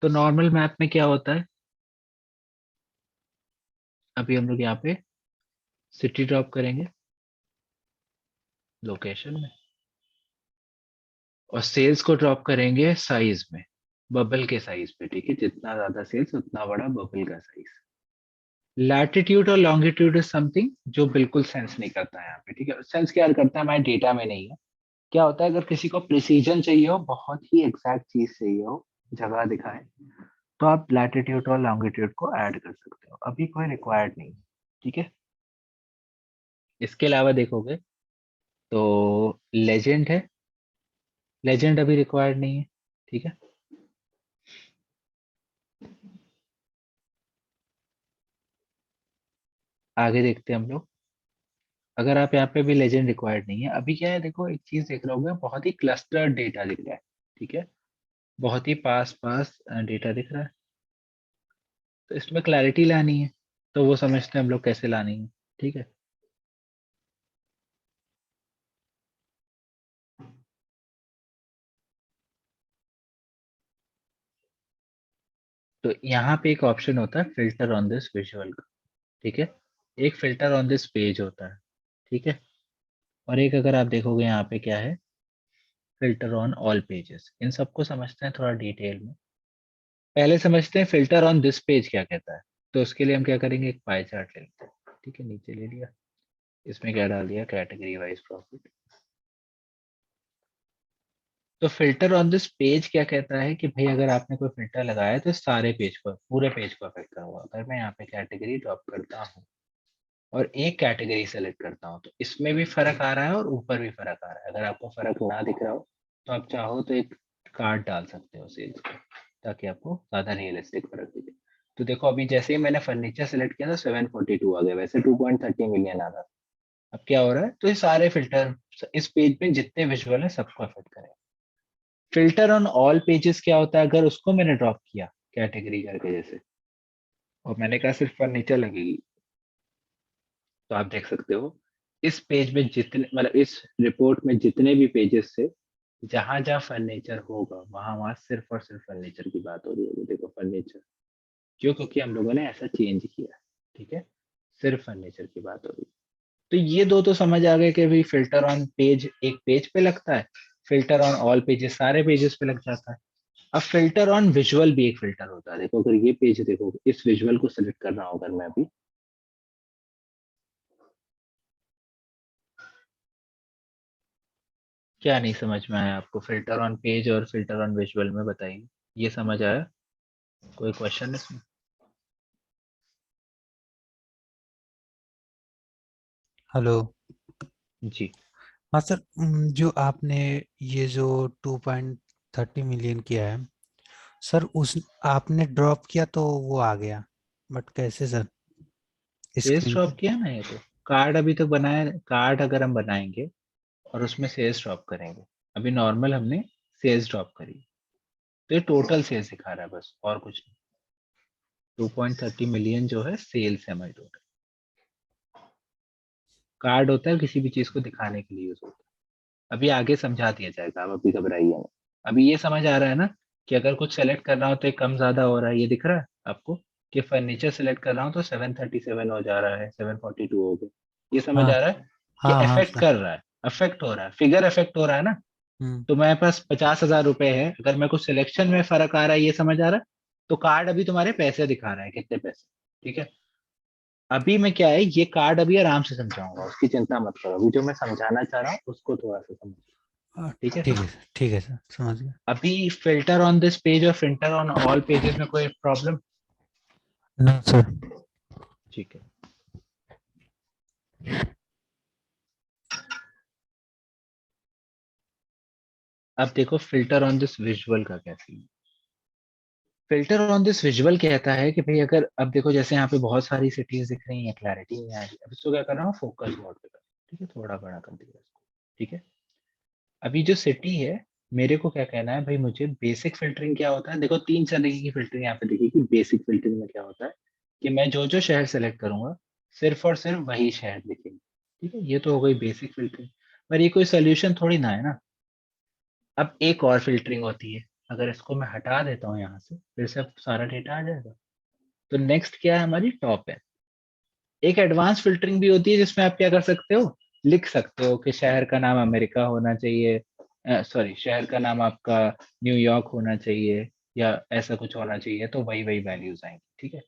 तो नॉर्मल मैप में क्या होता है, अभी हम लोग यहाँ पे सिटी ड्रॉप करेंगे लोकेशन में, और सेल्स को ड्रॉप करेंगे साइज में, बबल के साइज पे, ठीक है? जितना ज्यादा सेल्स उतना बड़ा बबल का साइज। लैटिट्यूड और लॉन्गिट्यूड इज समथिंग जो बिल्कुल सेंस नहीं करता है यहाँ पे, ठीक है? सेंस क्या करता है, हमारे डेटा में नहीं है। क्या होता है, अगर किसी को प्रिसीजन चाहिए हो, बहुत ही एग्जैक्ट चीज चाहिए हो, जगह दिखाए, तो आप लैटिट्यूड और लॉन्गिट्यूड को ऐड कर सकते हो, अभी कोई रिक्वायर्ड नहीं, ठीक है? इसके अलावा देखोगे तो लेजेंड है, लेजेंड अभी रिक्वायर्ड नहीं है, ठीक है? आगे देखते हैं हम लोग। अगर आप यहाँ पे भी लेजेंड रिक्वायर्ड नहीं है, अभी क्या है देखो, एक चीज देख रहे होगे, बहुत ही क्लस्टर्ड डेटा दिख रहा है, ठीक है? बहुत ही पास पास डेटा दिख रहा है, तो इसमें क्लैरिटी लानी है, तो वो समझते हैं हम लोग कैसे लानी है, ठीक है? तो यहाँ पे एक ऑप्शन होता है फिल्टर ऑन दिस विजुअल का, ठीक है? एक फिल्टर ऑन दिस पेज होता है, ठीक है? और एक अगर आप देखोगे यहाँ पे क्या है, फिल्टर ऑन ऑल पेजेस। इन सबको समझते हैं थोड़ा डिटेल में। पहले समझते हैं फिल्टर ऑन दिस पेज क्या कहता है। तो उसके लिए हम क्या करेंगे, एक पाई चार्ट ले लेते हैं, ठीक है? नीचे ले लिया, इसमें क्या डाल दिया, कैटेगरी वाइज प्रॉफिट। तो फिल्टर ऑन दिस पेज क्या कहता है कि भाई अगर आपने कोई फिल्टर लगाया है तो सारे पेज को, पूरे पेज को अफेक्ट करूंगा। अगर मैं यहाँ पे कैटेगरी ड्रॉप करता हूँ, और एक कैटेगरी सेलेक्ट करता हूँ, तो इसमें भी फर्क आ रहा है और ऊपर भी फर्क आ रहा है। अगर आपको फर्क ना दिख रहा हो तो आप चाहो तो एक कार्ड डाल सकते हो सेल्स का, ताकि आपको ज़्यादा रियलिस्टिक फर्क दिखे। तो देखो अभी जैसे ही मैंने फर्नीचर सेलेक्ट किया था 742 आ गया, वैसे 2.30 मिलियन आ रहा। अब क्या हो रहा है, तो ये सारे फिल्टर इस पेज पे जितने विजुअल है सबको अफेक्ट करेंगे। फिल्टर ऑन ऑल पेजेस क्या होता है, अगर उसको मैंने ड्रॉप किया कैटेगरी करके जैसे, और मैंने कहा सिर्फ फर्नीचर लगेगी, तो आप देख सकते हो इस पेज में जितने, मतलब इस रिपोर्ट में जितने भी पेजेस से जहां जहां फर्नीचर होगा वहां वहां सिर्फ और सिर्फ फर्नीचर की बात हो रही होगी। देखो फर्नीचर क्यों, क्योंकि हम लोगों ने ऐसा चेंज किया है, ठीक है, सिर्फ फर्नीचर की बात हो रही है। तो ये दो तो समझ आ गए कि भाई फिल्टर ऑन पेज एक पेज पे लगता है, फिल्टर ऑन ऑल पेजेस सारे पेजेस पे लग जाता है। अब फिल्टर ऑन विजुअल भी एक फिल्टर होता है। देखो अगर ये पेज देखो, इस विजुअल को सिलेक्ट कर रहा हूं अगर मैं अभी, क्या नहीं समझ में आया आपको फिल्टर ऑन पेज और फिल्टर ऑन विजुअल में, बताइए। ये समझ आया, कोई क्वेश्चन इसमें? हेलो। जी हाँ सर, जो आपने ये जो 2.30 मिलियन किया है सर, उस आपने ड्रॉप किया तो वो आ गया, बट कैसे सर सेल्स स्क्रीन ड्रॉप पे? किया ना, ये तो कार्ड अभी तो बनाया, कार्ड अगर हम बनाएंगे और उसमें सेल्स ड्रॉप करेंगे, अभी नॉर्मल हमने सेल्स ड्रॉप करी, तो ये टोटल सेल्स दिखा रहा है बस, और कुछ नहीं। 2.30 मिलियन जो है सेल्स है हमारी टोटल। कार्ड होता है किसी भी चीज को दिखाने के लिए यूज होता है। अभी आगे समझा दिया जाएगा, आप अभी घबराइए नहीं। अभी ये समझ आ रहा है ना कि अगर कुछ सेलेक्ट कर रहा हो तो ये कम ज्यादा हो रहा है, ये दिख रहा है आपको कि फर्नीचर सेलेक्ट कर रहा हूँ तो 737 हो जा रहा है, 742 हो गया। ये समझ हाँ आ रहा है कि हाँ हाँ अफेक्ट सर। कर रहा है, अफेक्ट हो रहा है, फिगर अफेक्ट हो रहा है ना। हम्म। तो मेरे पास 50,000 रुपए है, अगर मैं कुछ सिलेक्शन में फर्क आ रहा है, ये समझ आ रहा है, तो कार्ड अभी तुम्हारे पैसे दिखा रहा है, कितने पैसे, ठीक है। अभी मैं क्या है, ये कार्ड अभी आराम से समझाऊंगा, उसकी चिंता मत करो, अभी जो मैं समझाना चाह रहा हूँ उसको थोड़ा सा समझो, ठीक है। ठीक है सर, समझ गया। अभी फिल्टर ऑन दिस पेज और फिल्टर ऑन ऑल पेजेस में कोई प्रॉब्लम? No sir. ठीक है। अब देखो फिल्टर ऑन दिस विजुअल का क्या scene. Filter on this visual कहता है कि भाई अगर, अब देखो जैसे यहाँ पे बहुत सारी सिटीज दिख रही हैं, क्लैरिटी नहीं आ रही, अब इसको क्या कर रहा हूँ, फोकस मोड पे कर, ठीक है, थोड़ा बड़ा कर दिया इसको, ठीक है। अभी जो सिटी है, मेरे को क्या कहना है भाई, मुझे बेसिक फिल्टरिंग क्या होता है, देखो तीन तरीके की फिल्टरिंग यहाँ पे देखिए कि बेसिक फिल्टरिंग में क्या होता है कि मैं जो जो शहर सेलेक्ट करूंगा सिर्फ और सिर्फ वही शहर दिखेंगे, ठीक है, ये तो हो गई बेसिक फिल्टरिंग। पर ये कोई सोल्यूशन थोड़ी ना है ना। अब एक और फिल्टरिंग होती है, अगर इसको मैं हटा देता हूँ यहाँ से, फिर से सारा डेटा आ जाएगा। तो नेक्स्ट क्या है हमारी, टॉप है। एक एडवांस फिल्टरिंग भी होती है जिसमें आप क्या कर सकते हो, लिख सकते हो कि शहर का नाम अमेरिका होना चाहिए, सॉरी शहर का नाम आपका न्यूयॉर्क होना चाहिए, या ऐसा कुछ होना चाहिए, तो वही वही वैल्यूज आएंगी, ठीक है।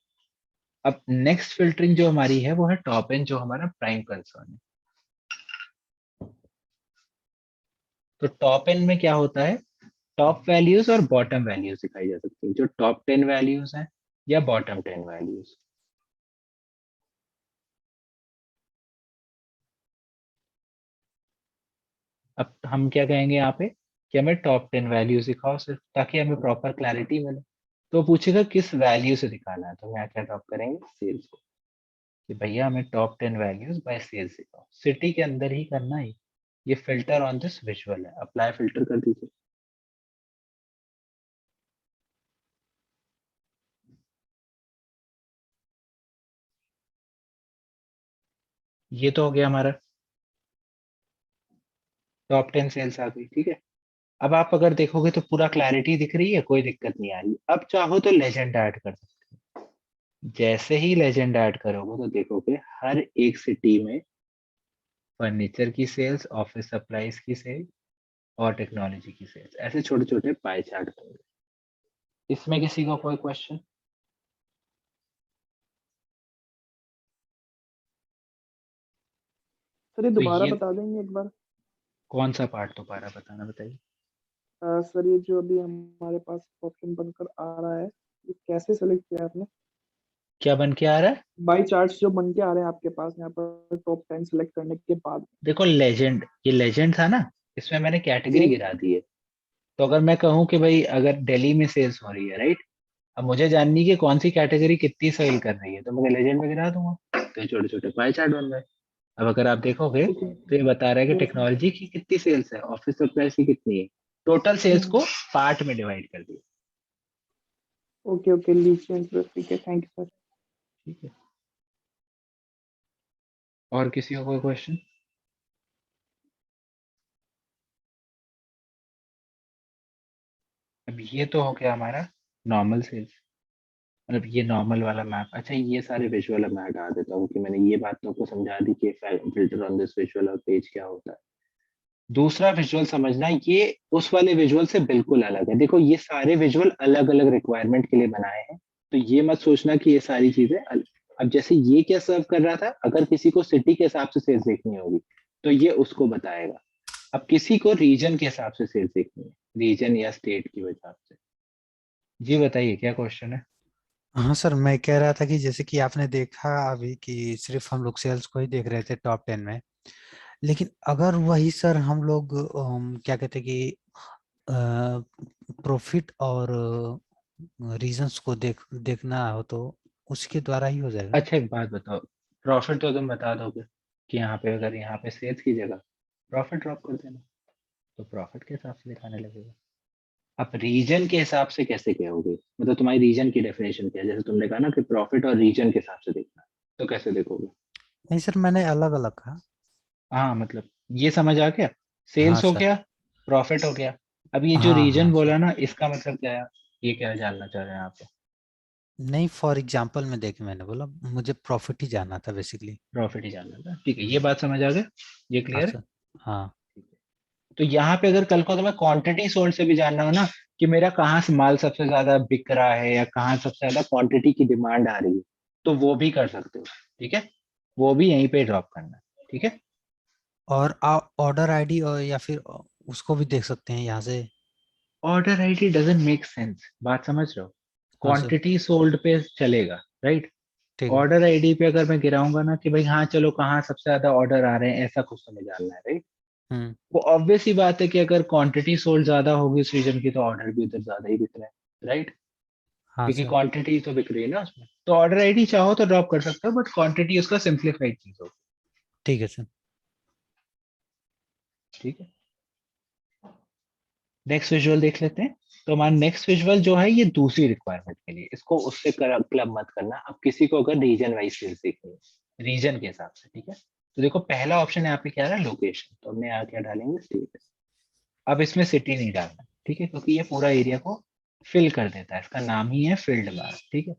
अब नेक्स्ट फिल्टरिंग जो हमारी है वो है टॉप एंड, जो हमारा प्राइम कंसर्न है। तो टॉप एंड में क्या होता है, टॉप वैल्यूज और बॉटम वैल्यूज दिखाई जा सकती है, जो टॉप 10 वैल्यूज हैं या बॉटम 10 वैल्यूज। अब हम क्या कहेंगे यहाँ पे कि हमें टॉप 10 वैल्यूज दिखाओ सिर्फ, ताकि हमें प्रॉपर क्लैरिटी मिले। तो पूछेगा किस वैल्यू से दिखाना है, तो मैं क्या ड्रॉप करेंगे, सेल्स को, कि भैया हमें टॉप 10 वैल्यूज बाय सेल्स दिखाओ, सिटी के अंदर ही करना है। ये फिल्टर ऑन दिस विजुअल है, अप्लाई फिल्टर कर दीजिए। ये तो हो गया हमारा, टॉप 10 सेल्स आ गई, ठीक है। अब आप अगर देखोगे तो पूरा क्लैरिटी दिख रही है, कोई दिक्कत नहीं आ रही। अब चाहो तो लेजेंड ऐड कर सकते हो। जैसे ही लेजेंड ऐड करोगे तो देखोगे हर एक सिटी में फर्नीचर की सेल्स, ऑफिस सप्लाईज की सेल और टेक्नोलॉजी की सेल्स, ऐसे छोटे छोटे पाई चार्ट होंगे। इसमें किसी को कोई क्वेश्चन? सर ये तो दोबारा ये बता देंगे एक बार? कौन सा पार्ट दोबारा बताना, बताइए। सर ये जो अभी हमारे पास ऑप्शन बनकर आ रहा है, ये कैसे सेलेक्ट किया आपने? क्या बन के आ रहा है? बाई चार्ट्स जो बन के आ रहे हैं आपके पास यहाँ पर टॉप 10 सिलेक्ट करने के बाद। देखो लेजेंड, ये लेजेंड था ना, इसमें मैंने कैटेगरी ये गिरा दी है। तो अगर मैं कहूँ कि भाई अगर दिल्ली में सेल्स हो रही है, राइट, अब मुझे जाननी है कि कौन सी कैटेगरी कितनी सेल कर रही है, तो मैं लेजेंड में गिरा दूंगा, तो छोटे छोटे पाई चार्ट बन गए। अब अगर आप देखोगे ठीक है। तो ये बता रहा है कि यस सर। टेक्नोलॉजी की कितनी सेल्स है, ऑफिस सप्लाईज की कितनी है, टोटल सेल्स को पार्ट में डिवाइड कर दिया। ओके ओके, लीजिए ठीक है, थैंक यू सर। ठीक है, और किसी का कोई क्वेश्चन? अब ये तो हो गया हमारा नॉर्मल सेल्स, मतलब ये नॉर्मल वाला मैप। अच्छा, ये सारे विजुअल मैं हटा देता हूँ कि मैंने ये बात तो आपको समझा दी कि फिल्टर ऑन दिस विजुअल और पेज क्या होता है। दूसरा विजुअल समझना, ये उस वाले विजुअल से बिल्कुल अलग है। देखो ये सारे विजुअल अलग अलग रिक्वायरमेंट के लिए बनाए हैं, तो ये मत सोचना कि ये सारी चीजें अब जैसे ये क्या सर्व कर रहा था, अगर किसी को सिटी के हिसाब से सेल्स देखनी होगी तो ये उसको बताएगा। अब किसी को रीजन के हिसाब से सेल्स देखनी है, रीजन या स्टेट की हिसाब से। जी बताइए क्या क्वेश्चन है? हाँ सर, मैं कह रहा था कि जैसे कि आपने देखा अभी कि सिर्फ हम लोग सेल्स को ही देख रहे थे टॉप 10 में, लेकिन अगर वही सर हम लोग क्या कहते हैं कि प्रॉफिट और रीजंस को देखना हो तो उसके द्वारा ही हो जाएगा ना? अच्छा एक बात बताओ, प्रॉफिट तो तुम बता दोगे कि यहाँ पे अगर यहाँ पे सेल्स की जगह प्रॉफिट ड्रॉप कर देना, तो प्रॉफिट के हिसाब से दिखाने लगेगा। आप रीजन के हिसाब से कैसे कहोगे? मतलब तुम्हारी रीजन की डेफिनेशन क्या है? जैसे तुमने कहा ना कि प्रॉफिट और रीजन के हिसाब से देखना है, तो कैसे देखोगे? नहीं सर, मैंने अलग अलग कहा। हाँ मतलब ये समझ आ गया, हाँ सेल्स हो सर। गया, प्रॉफिट हो गया। अब ये जो हाँ रीजन हाँ सर। बोला ना, इसका मतलब क्या है? ये क्या जानना चाह रहे हैं आप? नहीं, फॉर एग्जाम्पल में देखे मैंने बोला मुझे प्रॉफिट ही जानना था बेसिकली। प्रॉफिट ही जानना था, ठीक है, ये बात समझ आ गया, ये हाँ क्लियर है? सर। हाँ। ठीक है। तो यहाँ पे अगर कल को तुम्हें क्वांटिटी सोल्ड से भी जानना हो ना, कि मेरा कहाँ से माल सबसे ज्यादा बिक रहा है या कहाँ सबसे ज्यादा क्वांटिटी की डिमांड आ रही है, तो वो भी कर सकते हो। ठीक है, वो भी यहीं पे ड्रॉप करना है। ठीक है, और ऑर्डर आईडी और या फिर उसको भी देख सकते हैं यहाँ से। Order ID doesn't make sense, बात समझ रहे हो? हाँ सर। क्वांटिटी सोल्ड पे चलेगा, राइट? ठीक है। ऑर्डर आईडी पे अगर मैं गिराऊंगा ना कि भाई हाँ चलो कहाँ सबसे ज्यादा ऑर्डर आ रहे हैं, ऐसा कुछ हमें जानना है, राइट? हम्म। वो ऑब्वियस ही बात है कि अगर क्वांटिटी सोल्ड ज्यादा होगी उस रीजन की, तो ऑर्डर भी उधर ज्यादा ही बिक रहे हैं, राइट? हाँ क्योंकि सर। क्वांटिटी तो बिक रही है ना उसमें, तो ऑर्डर आईडी चाहो तो ड्रॉप कर सकते हो, बट क्वांटिटी उसका सिंप्लीफाइड चीज होगी। ठीक है सर। ठीक है, नेक्स्ट विजुअल देख लेते हैं। तो हमारा नेक्स्ट विजुअल जो है ये दूसरी रिक्वायरमेंट के लिए, इसको उससे क्लब मत करना। अब किसी को अगर रीजन वाइज सेल्स देखनी है, रीजन के हिसाब से, ठीक है, तो देखो पहला ऑप्शन यहाँ पे क्या है, लोकेशन, तो हमने यहाँ क्या डालेंगे, स्टेट। अब इसमें सिटी नहीं डालना, ठीक है, क्योंकि ये पूरा एरिया को फिल कर देता है, इसका नाम ही है फील्ड मैप। ठीक है,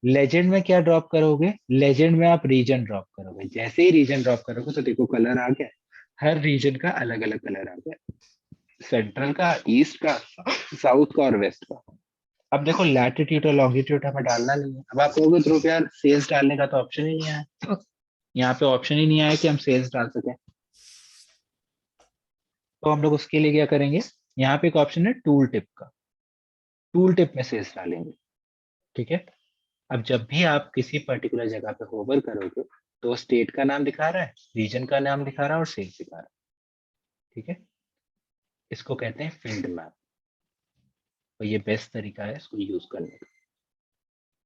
लेजेंड में क्या ड्रॉप करोगे, लेजेंड में आप रीजन ड्रॉप करोगे। जैसे ही रीजन ड्रॉप करोगे तो देखो कलर आ गया, हर रीजन का अलग अलग कलर आ गया, सेंट्रल का, ईस्ट का, साउथ का और वेस्ट का। अब देखो लैटिट्यूड और लॉन्गिट्यूड हमें डालना नहीं है। अब आप कहोगे ध्रुव यार सेल्स डालने का तो ऑप्शन ही नहीं आया, यहाँ पे ऑप्शन ही नहीं आया कि हम सेल्स डाल सकें, तो हम लोग उसके लिए क्या करेंगे, यहाँ पे एक ऑप्शन है टूल टिप का, टूल टिप में सेल्स डालेंगे। ठीक है, अब जब भी आप किसी पर्टिकुलर जगह पे होवर करोगे, तो स्टेट का नाम दिखा रहा है, रीजन का नाम दिखा रहा है और सेल्स दिखा रहा है। ठीक है, इसको कहते हैं फील्ड मैप, तो ये बेस्ट तरीका है इसको यूज करने का।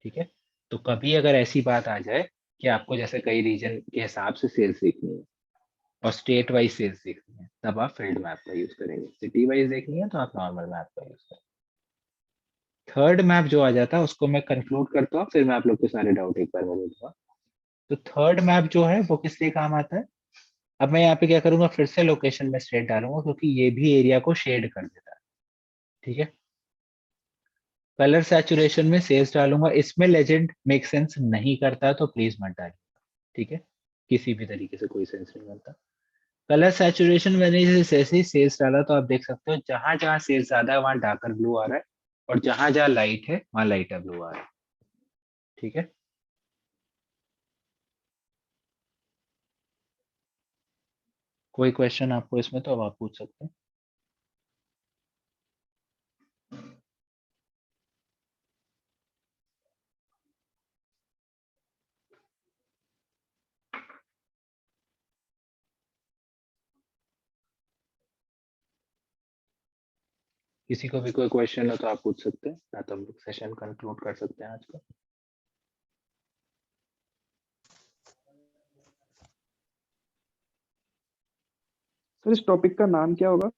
ठीक है, तो कभी अगर ऐसी बात आ जाए कि आपको जैसे कई रीजन के हिसाब से सेल्स देखनी है और स्टेट वाइज सेल्स देखनी है, तब आप फील्ड मैप का यूज करेंगे। सिटी वाइज देखनी है तो आप नॉर्मल मैप का यूज करेंगे। थर्ड मैप जो आ जाता है उसको मैं कंक्लूड करता हूँ, फिर मैं आप लोग के सारे डाउट एक बार में दूंगा। तो थर्ड मैप जो है वो किस लिए काम आता है? अब मैं यहाँ पे क्या करूंगा, फिर से लोकेशन में स्टेट डालूंगा, क्योंकि ये भी एरिया को शेड कर देता है। ठीक है, कलर सैचुरेशन में सेल्स डालूंगा, इसमें लेजेंड मेक सेंस नहीं करता तो प्लीज मत डालिए। ठीक है, किसी भी तरीके से कोई सेंस नहीं बनता। कलर सैचुरेशन मैंने जैसे ही सेल्स डाला तो आप देख सकते हो जहां जहां सेल्स ज्यादा है वहां डार्कर ब्लू आ रहा है, और जहां जहां लाइट है वहां लाइटर ब्लू आ रहा है। ठीक है, कोई क्वेश्चन आपको इसमें तो अब आप पूछ सकते हैं। किसी को भी कोई क्वेश्चन हो तो आप पूछ सकते हैं, या तो हम लोग सेशन कंक्लूड कर सकते हैं आज का। सर इस टॉपिक का नाम क्या होगा?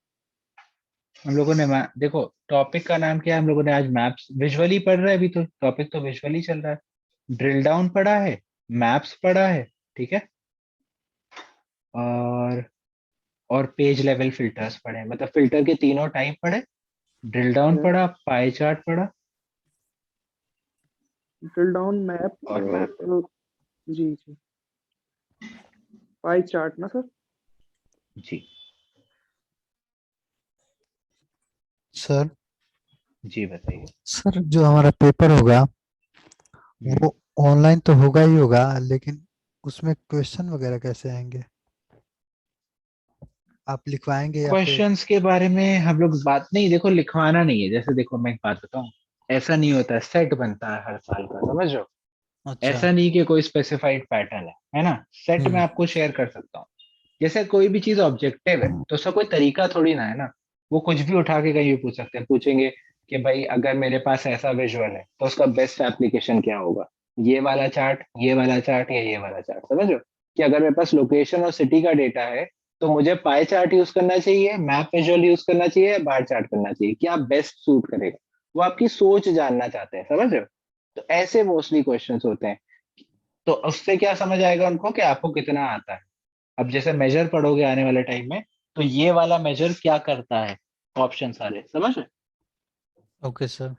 हम लोगों ने देखो टॉपिक का नाम क्या है, हम लोगों ने आज मैप्स विजुअली पढ़ रहे हैं, अभी तो टॉपिक तो विजुअली चल रहा है। ड्रिल डाउन पढ़ा है, मैप्स पढ़ा है, ठीक है, और पेज लेवल फिल्टर्स पढ़े, मतलब फिल्टर के तीनों टाइप पढ़े, ड्रिल डाउन Yes. पढ़ा, पाई चार्ट पढ़ा ड्रिल डाउन मैप और मैप। जी जी, पाई चार्ट ना सर? जी सर जी बताइए। सर जो हमारा पेपर होगा वो ऑनलाइन तो होगा ही होगा, लेकिन उसमें क्वेश्चन वगैरह कैसे आएंगे? आप लिखवाएंगे या फिर? क्वेश्चंस के बारे में हम लोग बात नहीं, देखो लिखवाना नहीं है, जैसे देखो मैं एक बात बताऊं, ऐसा नहीं होता है, सेट बनता है हर साल का, समझ रहे हो? अच्छा। ऐसा नहीं कि कोई स्पेसिफाइड पैटर्न है ना? सेट मैं आपको शेयर कर सकता हूँ। जैसे कोई भी चीज ऑब्जेक्टिव है तो उसका कोई तरीका थोड़ी ना है ना, वो कुछ भी उठा के कहीं भी पूछ सकते हैं, पूछेंगे कि भाई अगर मेरे पास ऐसा विजुअल है तो उसका बेस्ट एप्लीकेशन क्या होगा, ये वाला चार्ट, ये वाला चार्ट या ये वाला चार्ट, समझ लो? कि अगर मेरे पास लोकेशन और सिटी का डेटा है तो मुझे पाई चार्ट यूज करना चाहिए, मैप विजुअल यूज करना चाहिए या बार चार्ट करना चाहिए, क्या बेस्ट सूट करेगा? वो आपकी सोच जानना चाहते हैं, समझ रहे हो? तो ऐसे मोस्टली क्वेश्चंस होते हैं। तो उससे क्या समझ आएगा उनको कि आपको कितना आता है। अब जैसे मेजर पढ़ोगे आने वाले टाइम में, तो ये वाला मेजर क्या करता है, ऑप्शन सारे, समझ रहे? Okay sir.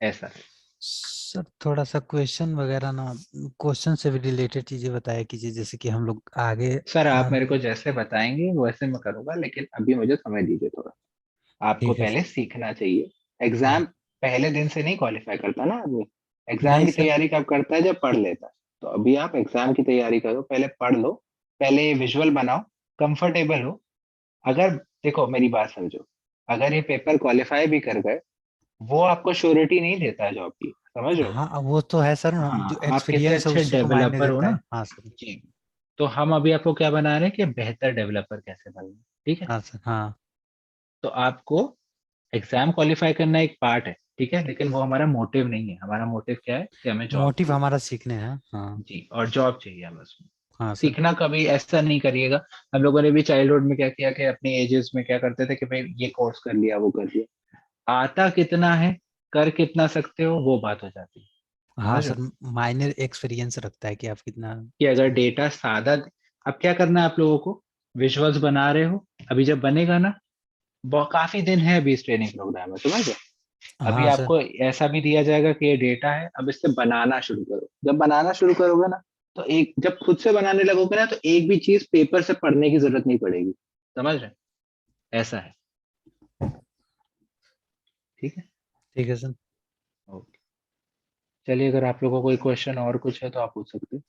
ऐसा है। सर थोड़ा सा क्वेश्चन वगैरह ना, क्वेश्चन से भी रिलेटेड चीजें बताया कीजिए, जैसे कि हम लोग आगे सर आप मेरे को जैसे बताएंगे वैसे मैं करूंगा, लेकिन अभी मुझे समय दीजिए थोड़ा। आपको ठीक है पहले सर। सीखना चाहिए। हाँ। एग्जाम पहले दिन से नहीं क्वालिफाई करता ना आदमी, एग्जाम नहीं की सर। तैयारी कब करता है, जब पढ़ लेता है। तो अभी आप एग्जाम की तैयारी करो, पहले पढ़ लो, पहले विजुअल बनाओ, कंफर्टेबल हो। अगर देखो मेरी बात समझो, अगर ये पेपर क्वालिफाई भी कर गए, वो आपको श्योरिटी नहीं देता है जॉब की, समझ रहे हो? हाँ वो तो है सर, जो हाँ, आप कितने एक्सपीरियंस है अच्छे उसी को मायने डेवलपर हो देता ना। है। हाँ सर। जी। तो हम अभी आपको क्या बना रहे हैं कि बेहतर डेवलपर कैसे बनना, ठीक है? हाँ सर। हाँ। तो आपको एग्जाम क्वालिफाई करना एक पार्ट है, ठीक है, लेकिन वो हमारा मोटिव नहीं है। हमारा मोटिव क्या है कि हमें जॉब मोटिव चाहिए। हमारा सीखने हैं। हाँ। जी, और जॉब चाहिए हमें उसमें। हाँ सर। सीखना कभी ऐसा नहीं करिएगा। हम लोगों ने भी चाइल्डहुड में क्या किया कि अपने एजेस में क्या करते थे कि भाई ये कोर्स कर लिया, वो कर लिया, आता कितना है, कर कितना सकते हो, वो बात हो जाती है, हाँ समझ रहे सर, हो? माइनर एक्सपीरियंस रखता है कि आप कितना। कि अगर डेटा सादा, अब क्या करना है आप लोगों को, विजुअल्स बना रहे हो, अभी जब बनेगा ना, काफी दिन है अभी इस ट्रेनिंग प्रोग्राम में, समझ रहे हो? अभी हाँ सर। आपको ऐसा भी दिया जाएगा कि ये डेटा है, अब इससे बनाना शुरू करो। जब बनाना शुरू करोगे ना, तो एक जब खुद से बनाने लगोगे ना, तो एक भी चीज पेपर से पढ़ने की जरूरत नहीं पड़ेगी, समझ रहे? ऐसा है, ठीक है। ठीक है सर। ओके, चलिए, अगर आप लोगों को कोई क्वेश्चन और कुछ है तो आप पूछ सकते हैं।